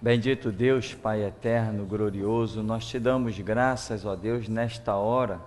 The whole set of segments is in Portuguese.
Bendito Deus, Pai eterno, glorioso, nós te damos graças, ó Deus, nesta hora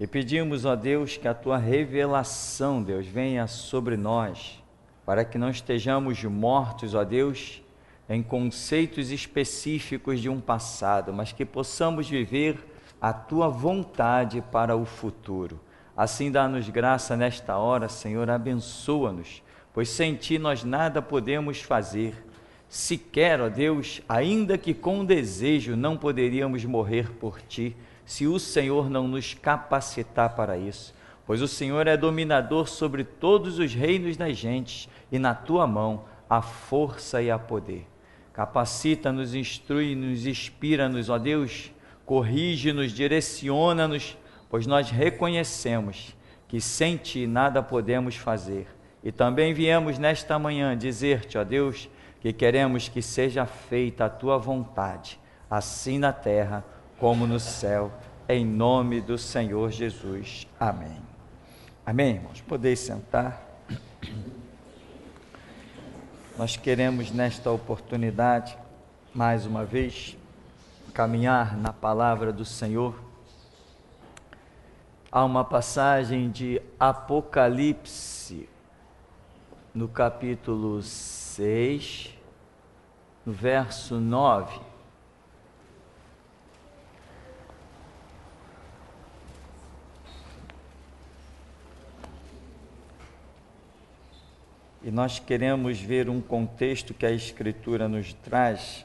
e pedimos, ó Deus, que a tua revelação, Deus, venha sobre nós, para que não estejamos mortos, ó Deus, em conceitos específicos de um passado, mas que possamos viver a tua vontade para o futuro. Assim dá-nos graça nesta hora, Senhor, abençoa-nos, pois sem ti nós nada podemos fazer. Sequer, ó Deus, ainda que com desejo não poderíamos morrer por ti, se o Senhor não nos capacitar para isso, pois o Senhor é dominador sobre todos os reinos das gentes, e na tua mão há força e há poder. Capacita-nos, instrui-nos, inspira-nos, ó Deus, corrige-nos, direciona-nos, pois nós reconhecemos que sem ti nada podemos fazer. E também viemos nesta manhã dizer-te, ó Deus, que queremos que seja feita a tua vontade, assim na terra como no céu, em nome do Senhor Jesus. Amém. Amém, irmãos? Podeis sentar. Nós queremos nesta oportunidade, mais uma vez, caminhar na palavra do Senhor. Há uma passagem de Apocalipse, no capítulo 6, no verso 9. E nós queremos ver um contexto que a Escritura nos traz.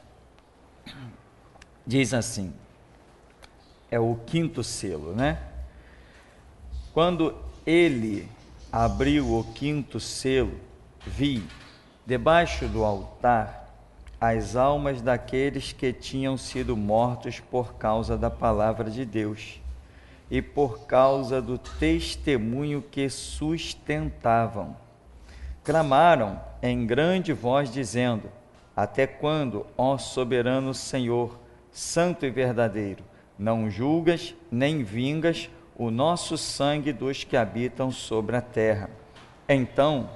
Diz assim, é o quinto selo, né? Quando ele abriu o quinto selo, vi, debaixo do altar, as almas daqueles que tinham sido mortos por causa da palavra de Deus e por causa do testemunho que sustentavam. Clamaram em grande voz, dizendo: até quando, ó soberano Senhor, santo e verdadeiro, não julgas nem vingas o nosso sangue dos que habitam sobre a terra? Então,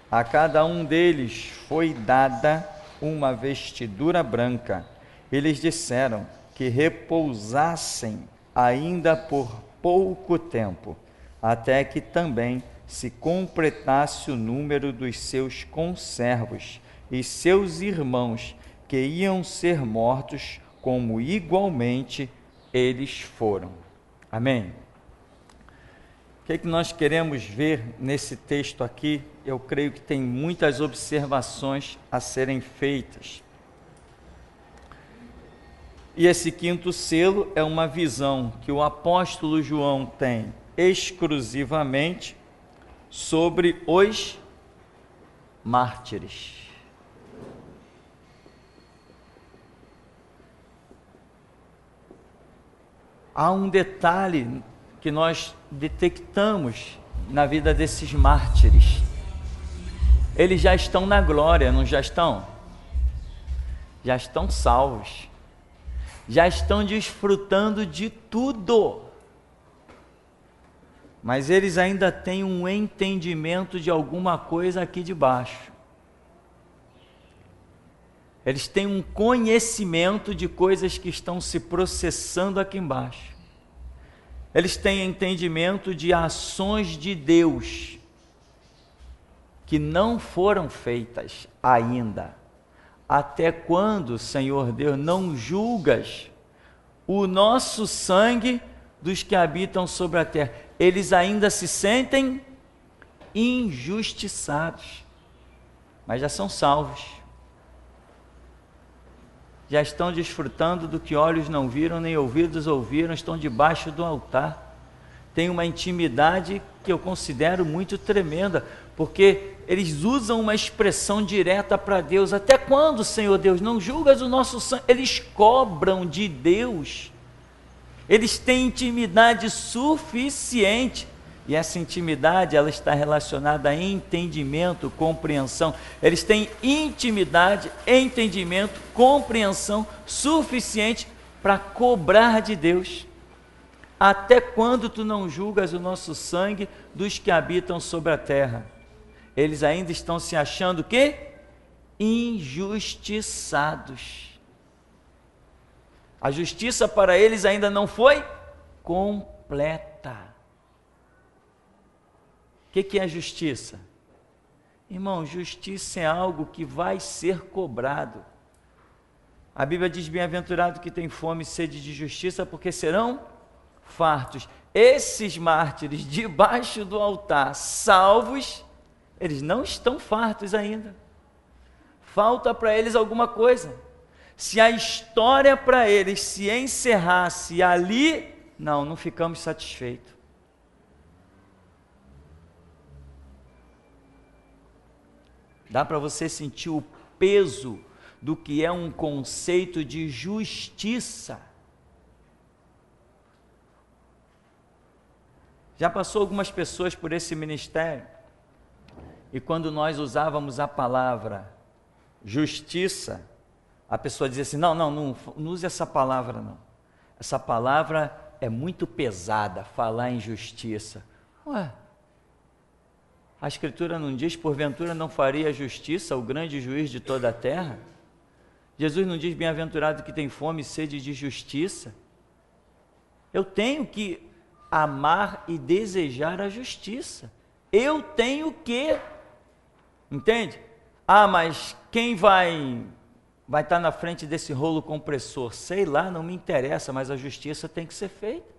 a cada um deles foi dada uma vestidura branca. Eles disseram que repousassem ainda por pouco tempo, até que também se completasse o número dos seus conservos e seus irmãos, que iam ser mortos, como igualmente eles foram. Amém? O que nós queremos ver nesse texto aqui? Eu creio que tem muitas observações a serem feitas. E esse quinto selo é uma visão que o apóstolo João tem exclusivamente sobre os mártires. Há um detalhe que nós detectamos na vida desses mártires. Eles já estão na glória, não já estão? Já estão salvos. Já estão desfrutando de tudo. Mas eles ainda têm um entendimento de alguma coisa aqui de baixo. Eles têm um conhecimento de coisas que estão se processando aqui embaixo. Eles têm entendimento de ações de Deus que não foram feitas ainda. Até quando, Senhor Deus, não julgas o nosso sangue dos que habitam sobre a terra? Eles ainda se sentem injustiçados, mas já são salvos. Já estão desfrutando do que olhos não viram, nem ouvidos ouviram, estão debaixo do altar. Tem uma intimidade que eu considero muito tremenda, porque eles usam uma expressão direta para Deus. Até quando, Senhor Deus, não julgas o nosso sangue? Eles cobram de Deus. Eles têm intimidade suficiente. E essa intimidade, ela está relacionada a entendimento, compreensão. Eles têm intimidade, entendimento, compreensão suficiente para cobrar de Deus. Até quando tu não julgas o nosso sangue dos que habitam sobre a terra? Eles ainda estão se achando o quê? injustiçados. A justiça para eles ainda não foi completa. O que é justiça? Irmão, justiça é algo que vai ser cobrado. A Bíblia diz: bem-aventurado que tem fome e sede de justiça, porque serão fartos. Esses mártires debaixo do altar, salvos, eles não estão fartos ainda. Falta para eles alguma coisa. Se a história para eles se encerrasse ali, não ficamos satisfeitos. Dá para você sentir o peso do que é um conceito de justiça. Já passou algumas pessoas por esse ministério, e quando nós usávamos a palavra justiça, a pessoa dizia assim: não use essa palavra não. Essa palavra é muito pesada, falar em justiça. Ué, a Escritura não diz: porventura não faria justiça o grande juiz de toda a terra? Jesus não diz: bem-aventurado que tem fome e sede de justiça? Eu tenho que amar e desejar a justiça. Eu tenho que, entende? Mas quem vai estar na frente desse rolo compressor? Sei lá, não me interessa, mas a justiça tem que ser feita.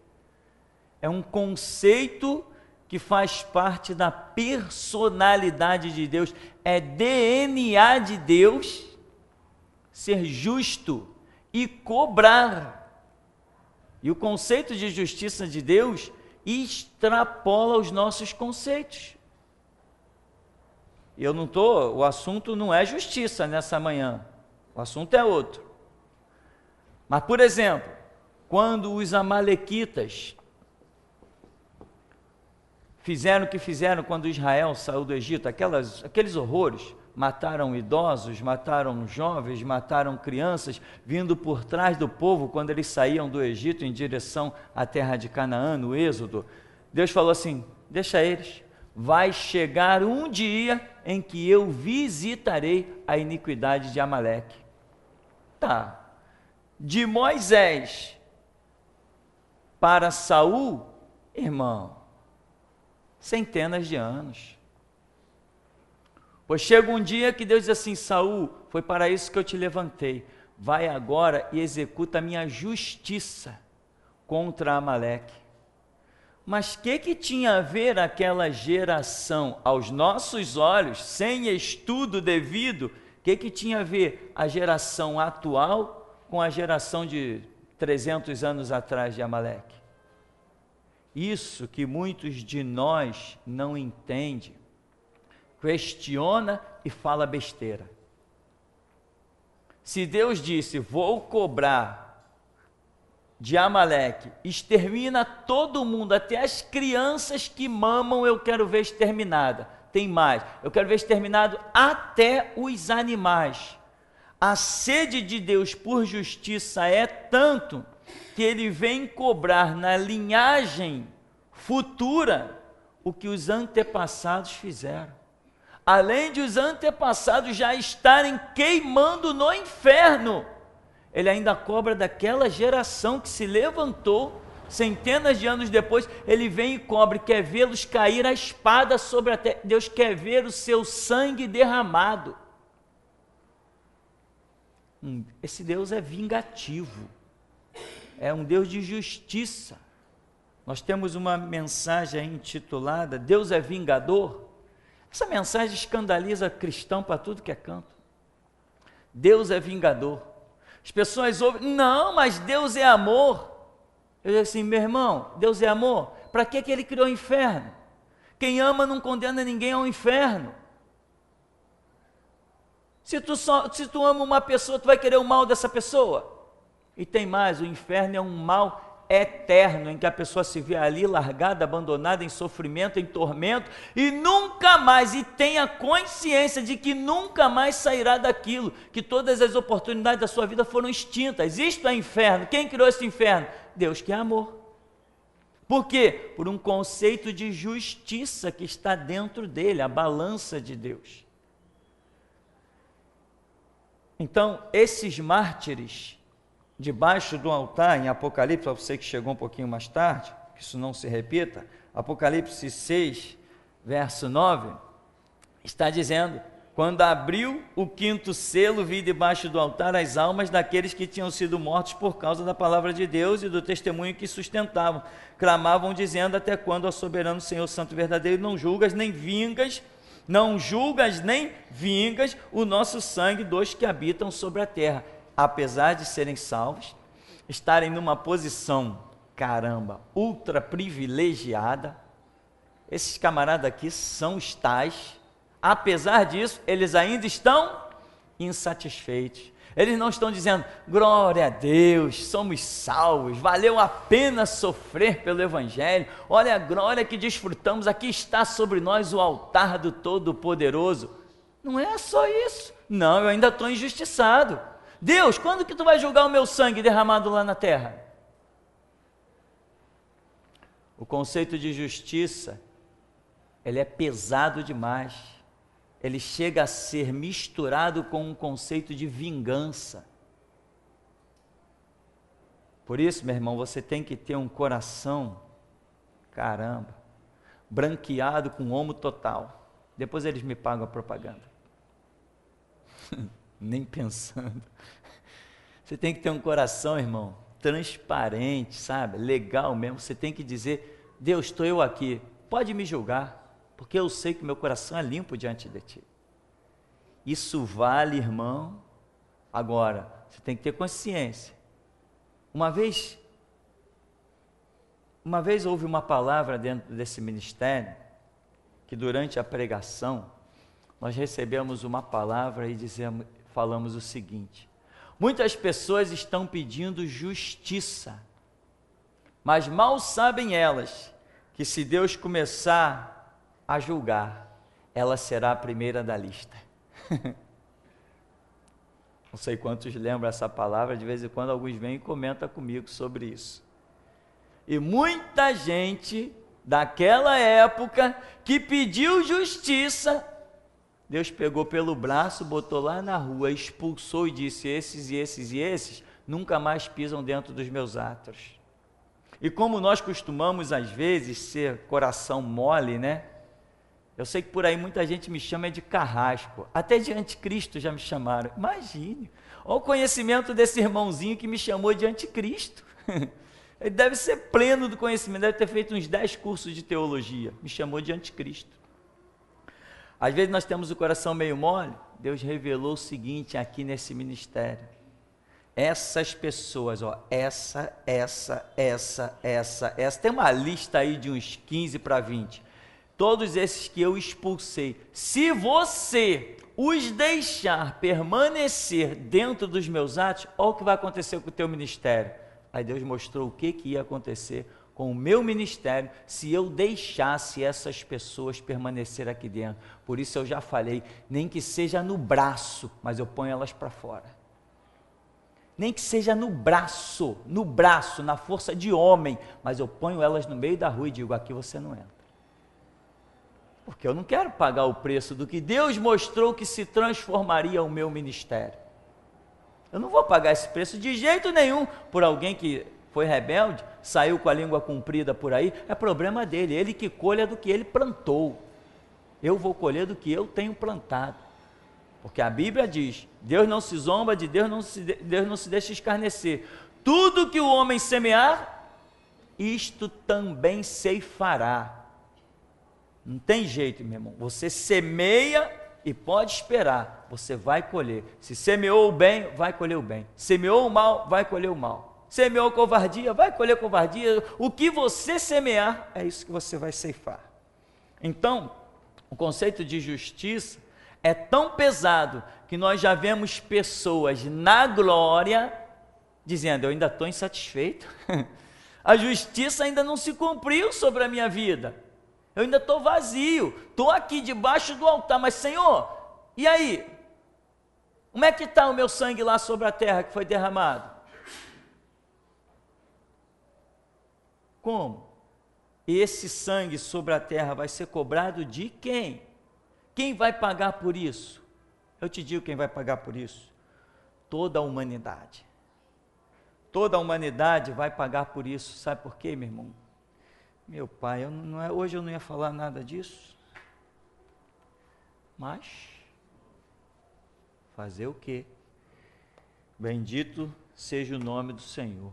É um conceito que faz parte da personalidade de Deus, é DNA de Deus ser justo e cobrar. E o conceito de justiça de Deus extrapola os nossos conceitos. O assunto não é justiça nessa manhã, o assunto é outro. Mas, por exemplo, quando os amalequitas fizeram o que fizeram quando Israel saiu do Egito, aqueles horrores, mataram idosos, mataram jovens, mataram crianças, vindo por trás do povo quando eles saíam do Egito em direção à terra de Canaã, no Êxodo. Deus falou assim: deixa eles, vai chegar um dia em que eu visitarei a iniquidade de Amaleque. De Moisés para Saul, irmão, centenas de anos. Pois chega um dia que Deus diz assim: Saul, foi para isso que eu te levantei, vai agora e executa a minha justiça contra Amaleque. Mas o que tinha a ver aquela geração, aos nossos olhos, sem estudo devido, o que tinha a ver a geração atual com a geração de 300 anos atrás de Amaleque? Isso que muitos de nós não entendem, questiona e fala besteira. Se Deus disse: vou cobrar de Amaleque, extermina todo mundo, até as crianças que mamam eu quero ver exterminada. Tem mais, eu quero ver exterminado até os animais. A sede de Deus por justiça é tanto que ele vem cobrar na linhagem futura o que os antepassados fizeram. Além de os antepassados já estarem queimando no inferno, ele ainda cobra daquela geração que se levantou, centenas de anos depois, ele vem e cobra, quer vê-los cair a espada sobre a terra. Deus quer ver o seu sangue derramado. Esse Deus é vingativo, é um Deus de justiça. Nós temos uma mensagem intitulada Deus é vingador. Essa mensagem escandaliza cristão para tudo que é canto. Deus é vingador. As pessoas ouvem: não, mas Deus é amor. Eu digo assim: meu irmão, Deus é amor? Para que ele criou o inferno? Quem ama não condena ninguém ao inferno. Se tu ama uma pessoa, tu vai querer o mal dessa pessoa? E tem mais, o inferno é um mal eterno, em que a pessoa se vê ali largada, abandonada, em sofrimento, em tormento, e nunca mais, e tenha consciência de que nunca mais sairá daquilo, que todas as oportunidades da sua vida foram extintas. Isto é inferno. Quem criou esse inferno? Deus, que é amor. Por quê? Por um conceito de justiça que está dentro dele, a balança de Deus. Então, esses mártires, debaixo do altar, em Apocalipse, para você que chegou um pouquinho mais tarde, que isso não se repita, Apocalipse 6, verso 9, está dizendo: quando abriu o quinto selo, vi debaixo do altar as almas daqueles que tinham sido mortos por causa da palavra de Deus e do testemunho que sustentavam. Clamavam dizendo: até quando, ó soberano Senhor Santo e verdadeiro, não julgas nem vingas o nosso sangue dos que habitam sobre a terra? Apesar de serem salvos, estarem numa posição, ultra privilegiada, esses camaradas aqui são os tais. Apesar disso, eles ainda estão insatisfeitos. Eles não estão dizendo: glória a Deus, somos salvos, valeu a pena sofrer pelo Evangelho, olha a glória que desfrutamos, aqui está sobre nós o altar do Todo-Poderoso. Não é só isso. Não, eu ainda estou injustiçado. Deus, quando que tu vai julgar o meu sangue derramado lá na terra? O conceito de justiça, ele é pesado demais. Ele chega a ser misturado com um conceito de vingança. Por isso, meu irmão, você tem que ter um coração, branqueado com homo total. Depois eles me pagam a propaganda. Nem pensando. Você tem que ter um coração, irmão, transparente, sabe? Legal mesmo. Você tem que dizer: Deus, estou eu aqui, pode me julgar, porque eu sei que meu coração é limpo diante de ti. Isso vale, irmão. Agora, você tem que ter consciência. Uma vez houve uma palavra dentro desse ministério, que durante a pregação, nós recebemos uma palavra e falamos o seguinte: muitas pessoas estão pedindo justiça, mas mal sabem elas que se Deus começar a julgar, ela será a primeira da lista. Não sei quantos lembram essa palavra, de vez em quando alguns vêm e comentam comigo sobre isso. E muita gente daquela época que pediu justiça, Deus pegou pelo braço, botou lá na rua, expulsou e disse: esses e esses e esses nunca mais pisam dentro dos meus atos. E como nós costumamos às vezes ser coração mole, né? Eu sei que por aí muita gente me chama de carrasco, até de anticristo já me chamaram. Imagine, olha o conhecimento desse irmãozinho que me chamou de anticristo. Ele deve ser pleno do conhecimento, deve ter feito uns 10 cursos de teologia, me chamou de anticristo. Às vezes nós temos o coração meio mole. Deus revelou o seguinte aqui nesse ministério: essas pessoas, essa, tem uma lista aí de uns 15 para 20, todos esses que eu expulsei, se você os deixar permanecer dentro dos meus atos, olha o que vai acontecer com o teu ministério. Aí Deus mostrou o que ia acontecer com o meu ministério se eu deixasse essas pessoas permanecer aqui dentro. Por isso eu já falei, nem que seja no braço, mas eu ponho elas para fora. Nem que seja no braço, na força de homem, mas eu ponho elas no meio da rua e digo: aqui você não entra. Porque eu não quero pagar o preço do que Deus mostrou que se transformaria o meu ministério. Eu não vou pagar esse preço de jeito nenhum por alguém que foi rebelde, saiu com a língua comprida por aí. É problema dele, ele que colha do que ele plantou. Eu vou colher do que eu tenho plantado. Porque a Bíblia diz: Deus não se zomba de Deus, Deus não se deixa escarnecer. Tudo que o homem semear, isto também ceifará. Não tem jeito, meu irmão. Você semeia e pode esperar, você vai colher. Se semeou o bem, vai colher o bem. Semeou o mal, vai colher o mal. Semeou covardia, vai colher covardia. O que você semear, é isso que você vai ceifar. Então, o conceito de justiça é tão pesado que nós já vemos pessoas na glória dizendo: eu ainda estou insatisfeito. A justiça ainda não se cumpriu sobre a minha vida. Eu ainda estou vazio, estou aqui debaixo do altar, mas Senhor, e aí? Como é que está o meu sangue lá sobre a terra que foi derramado? Como? Esse sangue sobre a terra vai ser cobrado de quem? Quem vai pagar por isso? Eu te digo quem vai pagar por isso. toda a humanidade. Toda a humanidade vai pagar por isso. Sabe por quê, meu irmão? Meu pai, hoje eu não ia falar nada disso. Mas, fazer o quê? Bendito seja o nome do Senhor.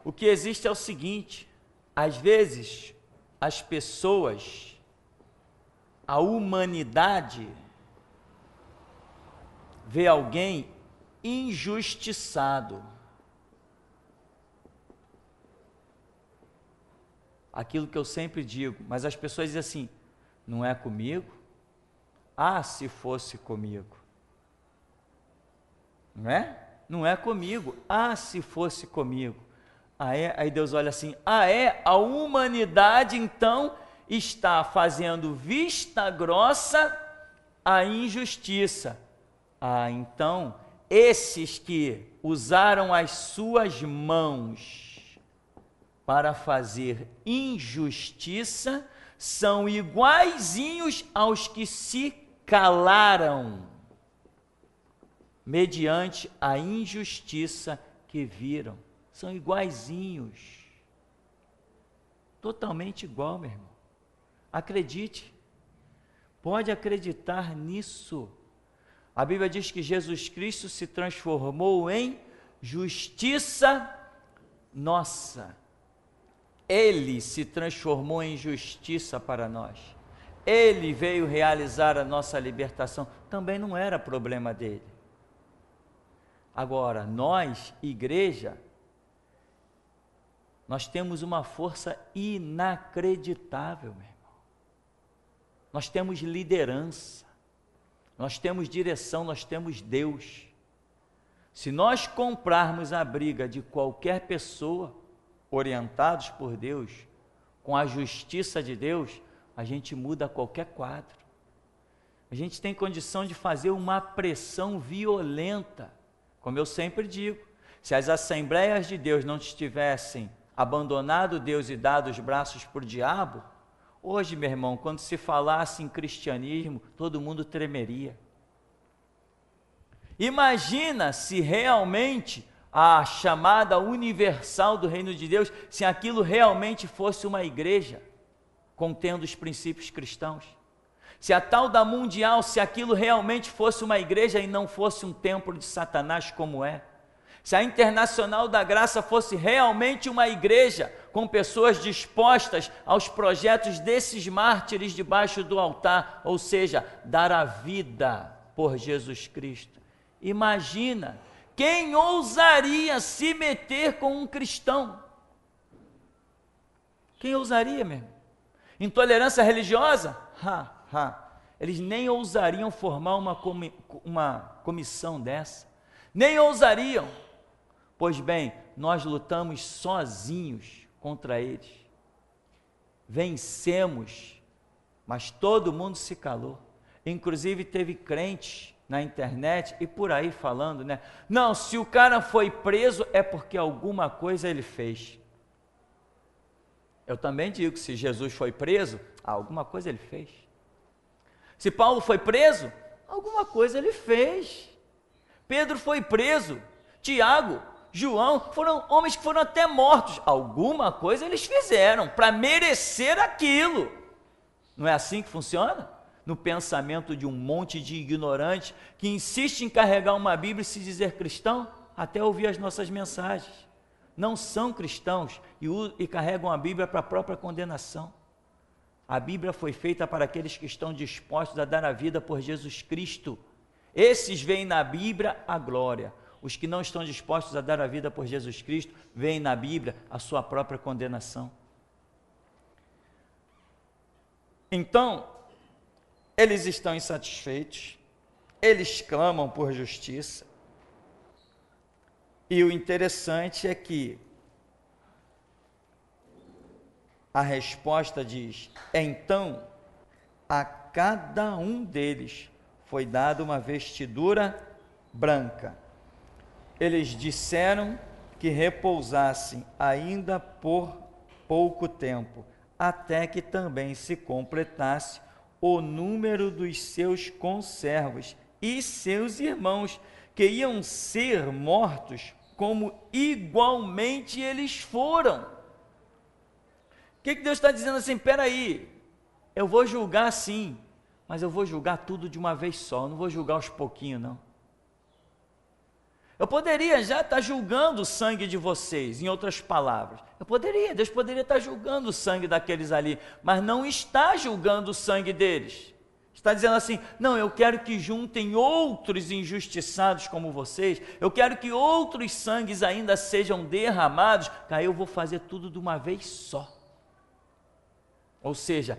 O que existe é o seguinte: às vezes, as pessoas, a humanidade, vê alguém injustiçado. Aquilo que eu sempre digo, mas as pessoas dizem assim: não é comigo? Ah, se fosse comigo. Não é? Não é comigo. Ah, se fosse comigo. Aí Deus olha assim: a humanidade então está fazendo vista grossa à injustiça. Então, esses que usaram as suas mãos para fazer injustiça são iguaizinhos aos que se calaram mediante a injustiça que viram. São iguaizinhos. Totalmente igual, meu irmão. Acredite. Pode acreditar nisso. A Bíblia diz que Jesus Cristo se transformou em justiça nossa. Ele se transformou em justiça para nós. Ele veio realizar a nossa libertação. Também não era problema dele. Agora, nós, igreja, nós temos uma força inacreditável, meu irmão. Nós temos liderança, nós temos direção, nós temos Deus. Se nós comprarmos a briga de qualquer pessoa, orientados por Deus, com a justiça de Deus, a gente muda qualquer quadro. A gente tem condição de fazer uma pressão violenta. Como eu sempre digo, se as assembleias de Deus não tivessem abandonado Deus e dado os braços para o diabo, hoje, meu irmão, quando se falasse em cristianismo, todo mundo tremeria. Imagina se realmente a chamada universal do reino de Deus, se aquilo realmente fosse uma igreja, contendo os princípios cristãos. Se a tal da mundial, se aquilo realmente fosse uma igreja e não fosse um templo de Satanás como é. Se a Internacional da Graça fosse realmente uma igreja com pessoas dispostas aos projetos desses mártires debaixo do altar, ou seja, dar a vida por Jesus Cristo. Imagina, quem ousaria se meter com um cristão? Quem ousaria mesmo? Intolerância religiosa? Eles nem ousariam formar uma comissão dessa. Nem ousariam. Pois bem, nós lutamos sozinhos contra eles. Vencemos, mas todo mundo se calou. Inclusive teve crentes na internet e por aí falando, né? Não, se o cara foi preso é porque alguma coisa ele fez. Eu também digo que se Jesus foi preso, alguma coisa ele fez. Se Paulo foi preso, alguma coisa ele fez. Pedro foi preso, Tiago, João, foram homens que foram até mortos. Alguma coisa eles fizeram para merecer aquilo. Não é assim que funciona? No pensamento de um monte de ignorantes que insiste em carregar uma Bíblia e se dizer cristão, até ouvir as nossas mensagens. Não são cristãos e carregam a Bíblia para a própria condenação. A Bíblia foi feita para aqueles que estão dispostos a dar a vida por Jesus Cristo. Esses veem na Bíblia a glória. Os que não estão dispostos a dar a vida por Jesus Cristo, veem na Bíblia a sua própria condenação. Então, eles estão insatisfeitos, eles clamam por justiça. E o interessante é que a resposta diz: então, a cada um deles foi dada uma vestidura branca. Eles disseram que repousassem ainda por pouco tempo, até que também se completasse o número dos seus conservos e seus irmãos, que iam ser mortos como igualmente eles foram. O que Deus está dizendo assim? Peraí, eu vou julgar sim, mas eu vou julgar tudo de uma vez só, eu não vou julgar aos pouquinhos não. Eu poderia já estar julgando o sangue de vocês, em outras palavras. Deus poderia estar julgando o sangue daqueles ali, mas não está julgando o sangue deles. Está dizendo assim, não, eu quero que juntem outros injustiçados como vocês, eu quero que outros sangues ainda sejam derramados, que aí eu vou fazer tudo de uma vez só. Ou seja,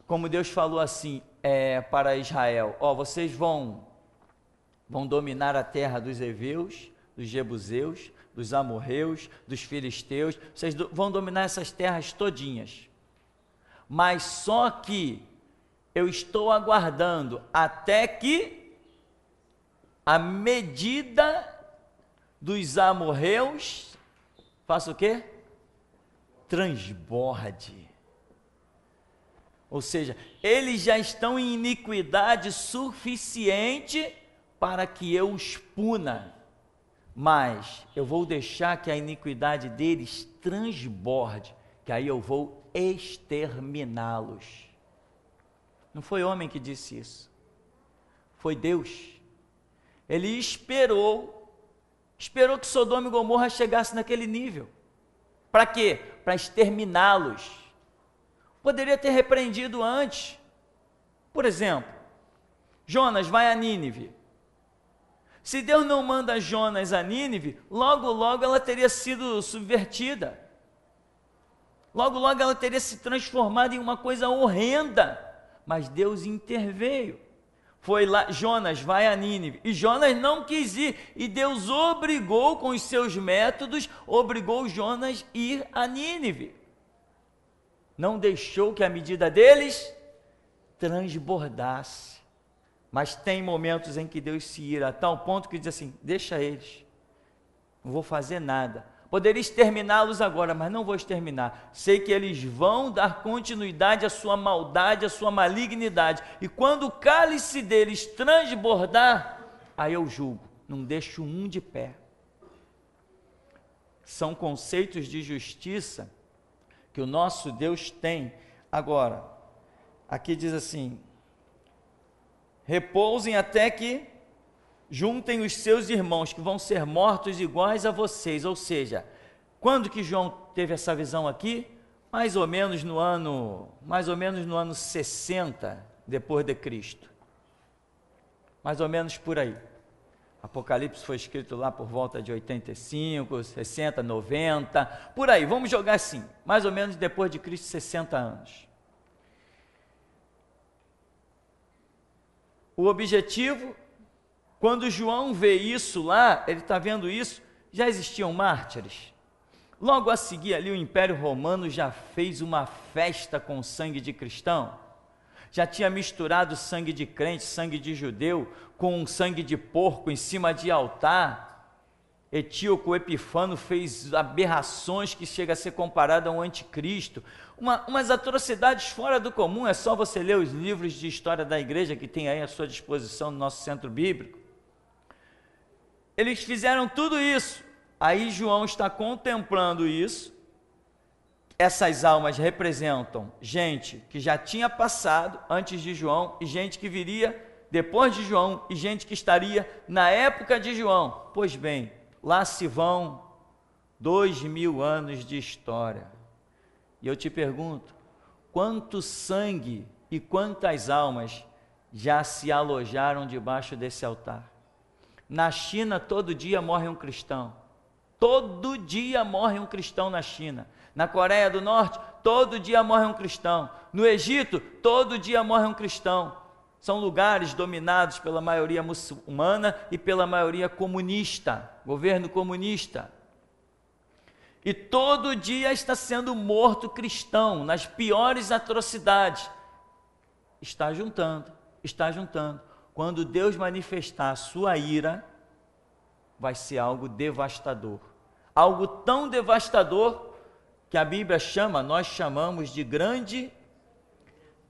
como Deus falou assim para Israel, vocês vão dominar a terra dos heveus, dos jebuseus, dos amorreus, dos filisteus, vocês vão dominar essas terras todinhas, mas só que eu estou aguardando até que a medida dos amorreus faça o quê? Transborde. Ou seja, eles já estão em iniquidade suficiente para que eu os puna, mas eu vou deixar que a iniquidade deles transborde, que aí eu vou exterminá-los. Não foi homem que disse isso, foi Deus. Ele esperou que Sodoma e Gomorra chegasse naquele nível. Para quê? Para exterminá-los. Poderia ter repreendido antes. Por exemplo, Jonas vai a Nínive. Se Deus não manda Jonas a Nínive, logo ela teria sido subvertida. Logo ela teria se transformado em uma coisa horrenda. Mas Deus interveio. Foi lá, Jonas vai a Nínive. E Jonas não quis ir. E Deus obrigou com os seus métodos, obrigou Jonas a ir a Nínive. Não deixou que a medida deles transbordasse. Mas tem momentos em que Deus se ira a tal ponto que diz assim, deixa eles, não vou fazer nada. Poderia exterminá-los agora, mas não vou exterminar. Sei que eles vão dar continuidade à sua maldade, à sua malignidade. E quando o cálice deles transbordar, aí eu julgo, não deixo um de pé. São conceitos de justiça que o nosso Deus tem. Agora, aqui diz assim, repousem até que juntem os seus irmãos, que vão ser mortos iguais a vocês. Ou seja, quando que João teve essa visão aqui? Mais ou menos no ano 60 depois de Cristo. Mais ou menos por aí. Apocalipse foi escrito lá por volta de 85, 60, 90, por aí, vamos jogar assim, mais ou menos depois de Cristo, 60 anos. O objetivo, quando João vê isso lá, ele está vendo isso, já existiam mártires. Logo a seguir ali o Império Romano já fez uma festa com sangue de cristão, já tinha misturado sangue de crente, sangue de judeu, com sangue de porco em cima de altar. Etíoco Epifano fez aberrações que chega a ser comparado a um anticristo, umas atrocidades fora do comum. É só você ler os livros de história da igreja que tem aí à sua disposição no nosso centro bíblico. Eles fizeram tudo isso, aí João está contemplando isso. Essas almas representam gente que já tinha passado antes de João, e gente que viria depois de João, e gente que estaria na época de João. Pois bem, lá se vão 2000 anos de história. E eu te pergunto, quanto sangue e quantas almas já se alojaram debaixo desse altar? Na China, todo dia morre um cristão. Todo dia morre um cristão na China. Na Coreia do Norte, todo dia morre um cristão. No Egito, todo dia morre um cristão. São lugares dominados pela maioria muçulmana e pela maioria comunista, governo comunista. E todo dia está sendo morto cristão, nas piores atrocidades. Está juntando. Quando Deus manifestar a sua ira, vai ser algo devastador. Algo tão devastador que a Bíblia nós chamamos de grande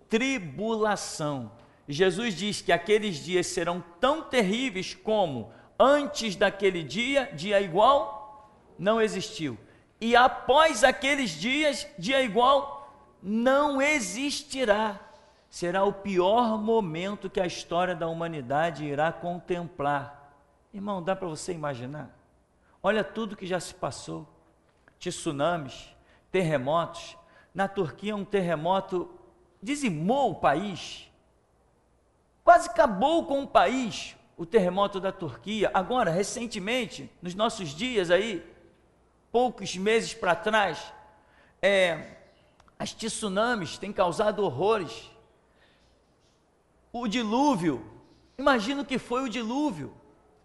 tribulação. E Jesus diz que aqueles dias serão tão terríveis como Antes daquele dia, dia igual não existiu. E após aqueles dias, dia igual não existirá. Será o pior momento que a história da humanidade irá contemplar. Irmão, dá para você imaginar? Olha tudo que já se passou. Tsunamis, terremotos. Na Turquia, um terremoto dizimou o país. Quase acabou com o país, o terremoto da Turquia. Agora, recentemente, nos nossos dias aí, poucos meses para trás, as tsunamis têm causado horrores. O dilúvio, imagina o que foi o dilúvio.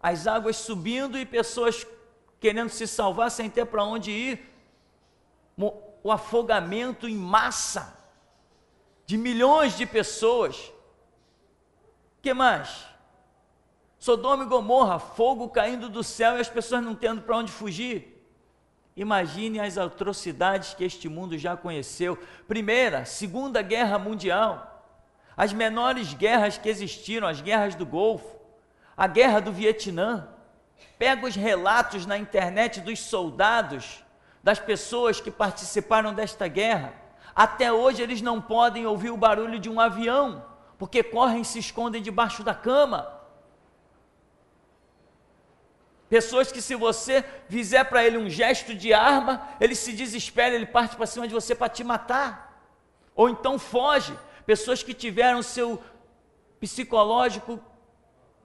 As águas subindo e pessoas querendo se salvar sem ter para onde ir. O afogamento em massa de milhões de pessoas. O que mais? Sodoma e Gomorra, fogo caindo do céu e as pessoas não tendo para onde fugir. Imagine as atrocidades que este mundo já conheceu. Primeira, Segunda Guerra Mundial, as menores guerras que existiram, as guerras do Golfo, a guerra do Vietnã. Pega os relatos na internet dos soldados, das pessoas que participaram desta guerra. Até hoje eles não podem ouvir o barulho de um avião, porque correm e se escondem debaixo da cama. Pessoas que, se você fizer para ele um gesto de arma, ele se desespera, ele parte para cima de você para te matar, ou então foge. Pessoas que tiveram seu psicológico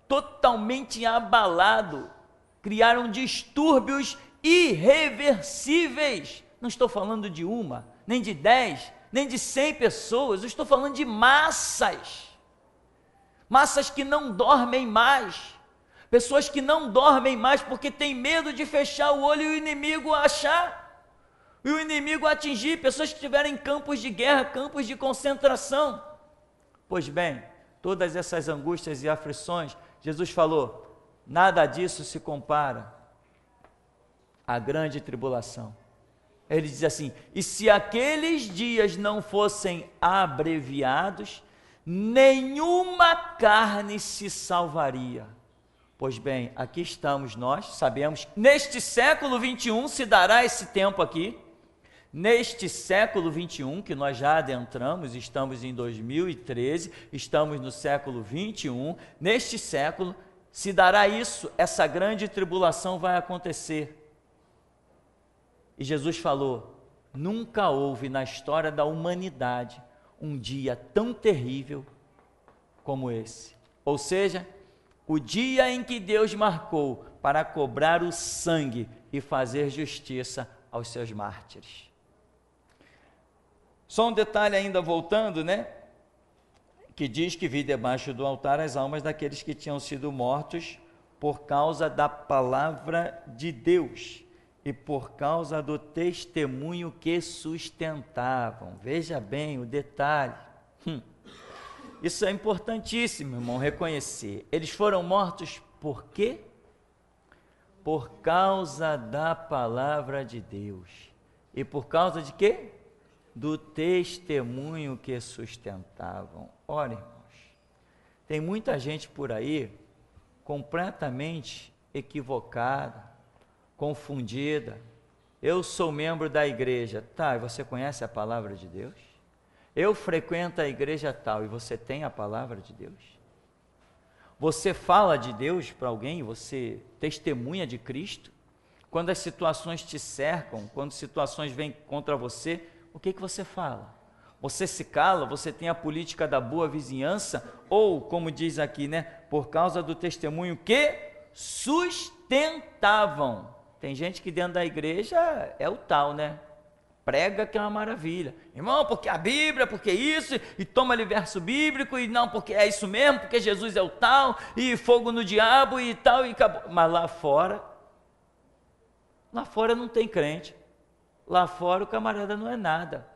totalmente abalado, criaram distúrbios irreversíveis. Não estou falando de uma, nem de 10, nem de 100 pessoas, eu estou falando de massas que não dormem mais, pessoas que não dormem mais porque têm medo de fechar o olho e o inimigo achar, e o inimigo atingir, pessoas que estiveram em campos de guerra, campos de concentração. Pois bem, todas essas angústias e aflições, Jesus falou, nada disso se compara à grande tribulação. Ele diz assim, e se aqueles dias não fossem abreviados, nenhuma carne se salvaria. Pois bem, aqui estamos nós, sabemos, neste século 21 se dará esse tempo aqui, neste século 21 que nós já adentramos, estamos em 2013, estamos no século 21, neste século se dará isso, essa grande tribulação vai acontecer. E Jesus falou, nunca houve na história da humanidade um dia tão terrível como esse. Ou seja, o dia em que Deus marcou para cobrar o sangue e fazer justiça aos seus mártires. Só um detalhe ainda voltando, né? Que diz que vi debaixo do altar as almas daqueles que tinham sido mortos por causa da palavra de Deus e por causa do testemunho que sustentavam. Veja bem o detalhe. Isso é importantíssimo, irmão, reconhecer. Eles foram mortos por quê? Por causa da palavra de Deus. E por causa de quê? Do testemunho que sustentavam. Olha, irmãos, tem muita gente por aí completamente equivocada, confundida. Eu sou membro da igreja. Tá, e você conhece a palavra de Deus? Eu frequento a igreja tal, e você tem a palavra de Deus? Você fala de Deus para alguém? Você testemunha de Cristo? Quando as situações te cercam, quando situações vêm contra você, o que você fala? Você se cala? Você tem a política da boa vizinhança? Ou, como diz aqui, né? Por causa do testemunho que sustentavam. Tem gente que dentro da igreja é o tal, né? Prega que é uma maravilha. Irmão, porque a Bíblia, porque isso, e toma ali verso bíblico, e não, porque é isso mesmo, porque Jesus é o tal, e fogo no diabo e tal, e acabou. Mas lá fora não tem crente. Lá fora o camarada não é nada.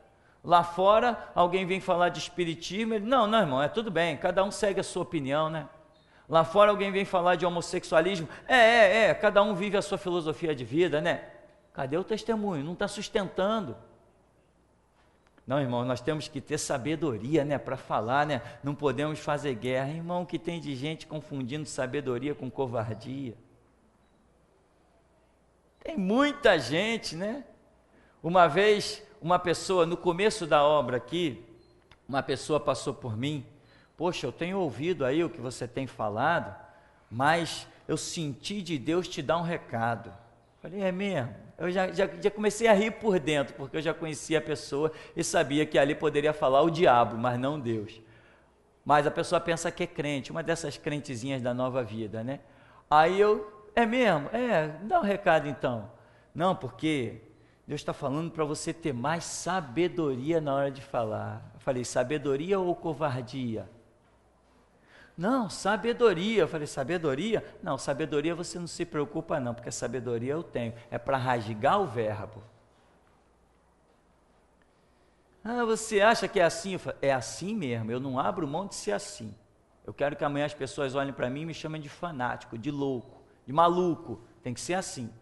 Lá fora alguém vem falar de espiritismo, ele, não, irmão, é tudo bem, cada um segue a sua opinião, né? Lá fora alguém vem falar de homossexualismo, cada um vive a sua filosofia de vida, né? Cadê o testemunho? Não está sustentando. Não, irmão, nós temos que ter sabedoria, né, para falar, né? Não podemos fazer guerra. Irmão, que tem de gente confundindo sabedoria com covardia. Tem muita gente, né? Uma vez, uma pessoa, no começo da obra aqui, uma pessoa passou por mim, poxa, eu tenho ouvido aí o que você tem falado, mas eu senti de Deus te dar um recado. Falei, é mesmo? Eu já comecei a rir por dentro, porque eu já conhecia a pessoa e sabia que ali poderia falar o diabo, mas não Deus. Mas a pessoa pensa que é crente, uma dessas crentezinhas da nova vida, né? Aí eu, é mesmo? Dá um recado então. Não, porque Deus está falando para você ter mais sabedoria na hora de falar. Eu falei, sabedoria ou covardia? Não, sabedoria. Eu falei, sabedoria? Não, sabedoria você não se preocupa não, porque sabedoria eu tenho. É para rasgar o verbo. Ah, você acha que é assim? Eu falei, é assim mesmo, eu não abro mão de ser assim. Eu quero que amanhã as pessoas olhem para mim e me chamem de fanático, de louco, de maluco. Tem que ser assim.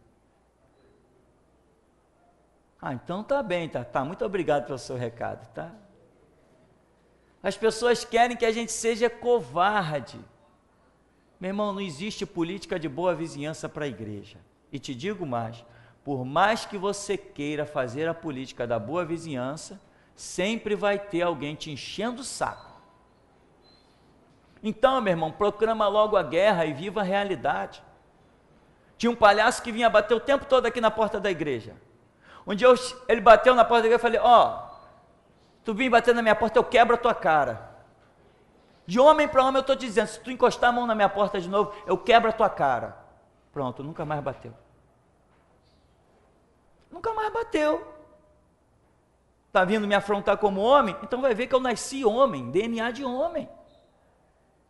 Ah, então tá bem, tá. Muito obrigado pelo seu recado, tá? As pessoas querem que a gente seja covarde. Meu irmão, não existe política de boa vizinhança para a igreja. E te digo mais, por mais que você queira fazer a política da boa vizinhança, sempre vai ter alguém te enchendo o saco. Então, meu irmão, proclama logo a guerra e viva a realidade. Tinha um palhaço que vinha bater o tempo todo aqui na porta da igreja. Um dia ele bateu na porta da igreja e falei, tu vem bater na minha porta, eu quebro a tua cara. De homem para homem eu estou dizendo, se tu encostar a mão na minha porta de novo, eu quebro a tua cara. Pronto, nunca mais bateu. Nunca mais bateu. Está vindo me afrontar como homem? Então vai ver que eu nasci homem, DNA de homem.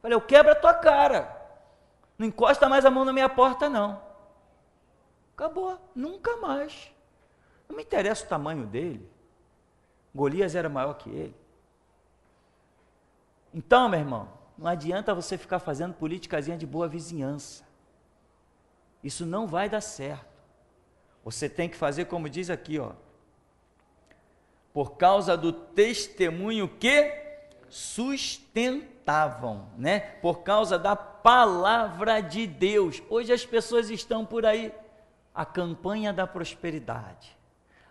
Falei, eu quebro a tua cara. Não encosta mais a mão na minha porta, não. Acabou, nunca mais. Não me interessa o tamanho dele. Golias era maior que ele. Então, meu irmão, não adianta você ficar fazendo politicazinha de boa vizinhança. Isso não vai dar certo. Você tem que fazer como diz aqui, por causa do testemunho que sustentavam, né? Por causa da palavra de Deus. Hoje as pessoas estão por aí, a campanha da prosperidade,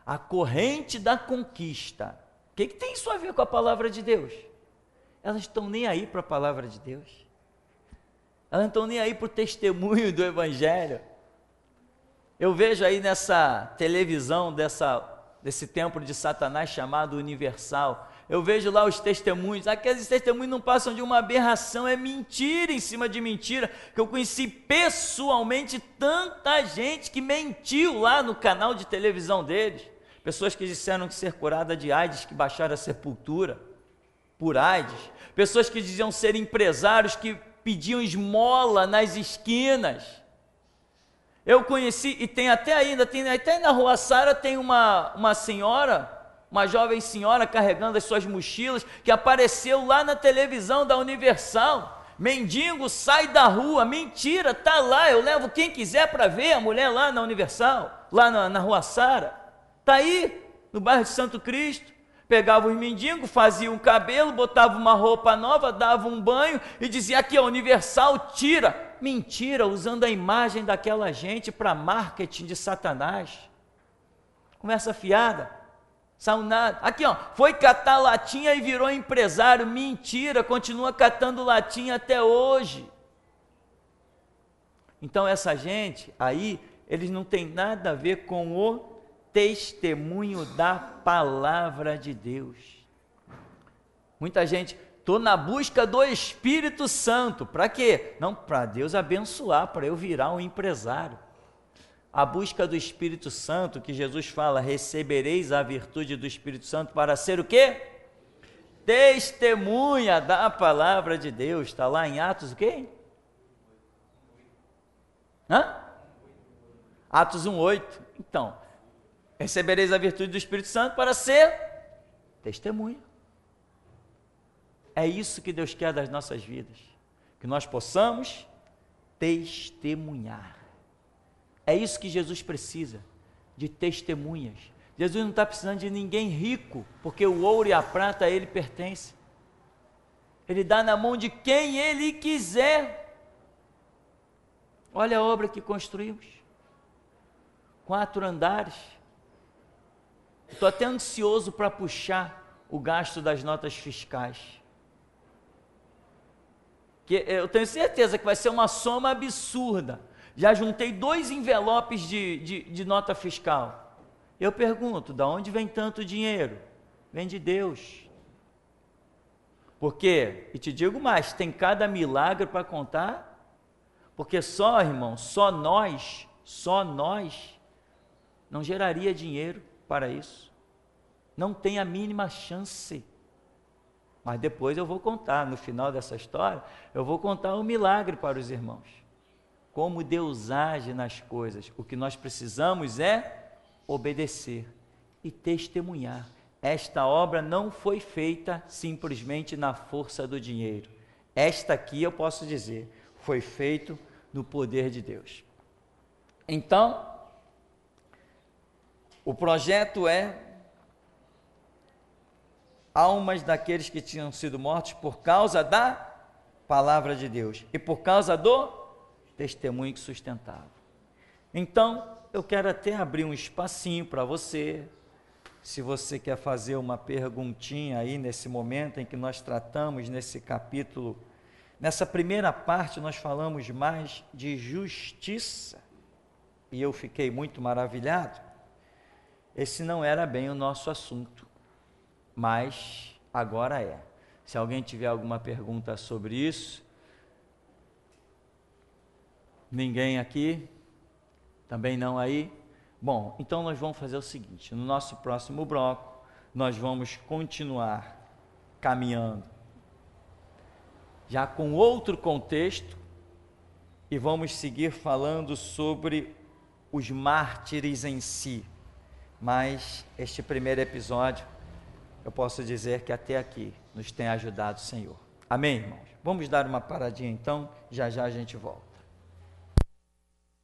a corrente da conquista. O que tem isso a ver com a palavra de Deus? Elas estão nem aí para a palavra de Deus. Elas não estão nem aí para o testemunho do Evangelho. Eu vejo aí nessa televisão desse templo de Satanás chamado Universal, eu vejo lá os testemunhos, aqueles testemunhos não passam de uma aberração, é mentira em cima de mentira, que eu conheci pessoalmente tanta gente que mentiu lá no canal de televisão deles, pessoas que disseram que ser curada de AIDS, que baixaram a sepultura por AIDS, pessoas que diziam ser empresários, que pediam esmola nas esquinas. Eu conheci, e tem até ainda, tem até na Rua Sara, tem uma senhora, uma jovem senhora carregando as suas mochilas, que apareceu lá na televisão da Universal. Mendigo sai da rua, mentira, tá lá, eu levo quem quiser para ver a mulher lá na Universal, lá na Rua Sara, tá aí, no bairro de Santo Cristo. Pegava os mendigos, fazia um cabelo, botava uma roupa nova, dava um banho e dizia, aqui a Universal tira. Mentira, usando a imagem daquela gente para marketing de Satanás. Conversa fiada, saiu nada. Aqui foi catar latinha e virou empresário. Mentira, continua catando latinha até hoje. Então essa gente aí, eles não têm nada a ver com o testemunho da palavra de Deus. Muita gente, estou na busca do Espírito Santo, para quê? Não, para Deus abençoar, para eu virar um empresário. A busca do Espírito Santo, que Jesus fala, recebereis a virtude do Espírito Santo para ser o quê? Testemunha da palavra de Deus, está lá em Atos o quê? Atos 1:8, então, recebereis a virtude do Espírito Santo para ser testemunha. É isso que Deus quer das nossas vidas, que nós possamos testemunhar. É isso que Jesus precisa, de testemunhas. Jesus não está precisando de ninguém rico, porque o ouro e a prata a Ele pertence. Ele dá na mão de quem Ele quiser. Olha a obra que construímos. 4 andares. Estou até ansioso para puxar o gasto das notas fiscais. Que eu tenho certeza que vai ser uma soma absurda. Já juntei 2 envelopes de nota fiscal. Eu pergunto, de onde vem tanto dinheiro? Vem de Deus. Porque, e te digo mais, tem cada milagre para contar, porque só, irmão, só nós, não geraria dinheiro para isso. Não tem a mínima chance. Mas depois eu vou contar, no final dessa história, eu vou contar um milagre para os irmãos. Como Deus age nas coisas. O que nós precisamos é obedecer e testemunhar. Esta obra não foi feita simplesmente na força do dinheiro. Esta aqui, eu posso dizer, foi feito no poder de Deus. Então, o projeto é almas daqueles que tinham sido mortos por causa da palavra de Deus e por causa do testemunho que sustentava. Então, eu quero até abrir um espacinho para você, se você quer fazer uma perguntinha aí nesse momento em que nós tratamos nesse capítulo. Nessa primeira parte nós falamos mais de justiça, e eu fiquei muito maravilhado. Esse não era bem o nosso assunto, mas agora é. Se alguém tiver alguma pergunta sobre isso, ninguém aqui? Também não aí? Bom, então nós vamos fazer o seguinte, no nosso próximo bloco, nós vamos continuar caminhando, já com outro contexto, e vamos seguir falando sobre os mártires em si. Mas este primeiro episódio, eu posso dizer que até aqui nos tem ajudado o Senhor. Amém, irmãos? Vamos dar uma paradinha então, já já a gente volta.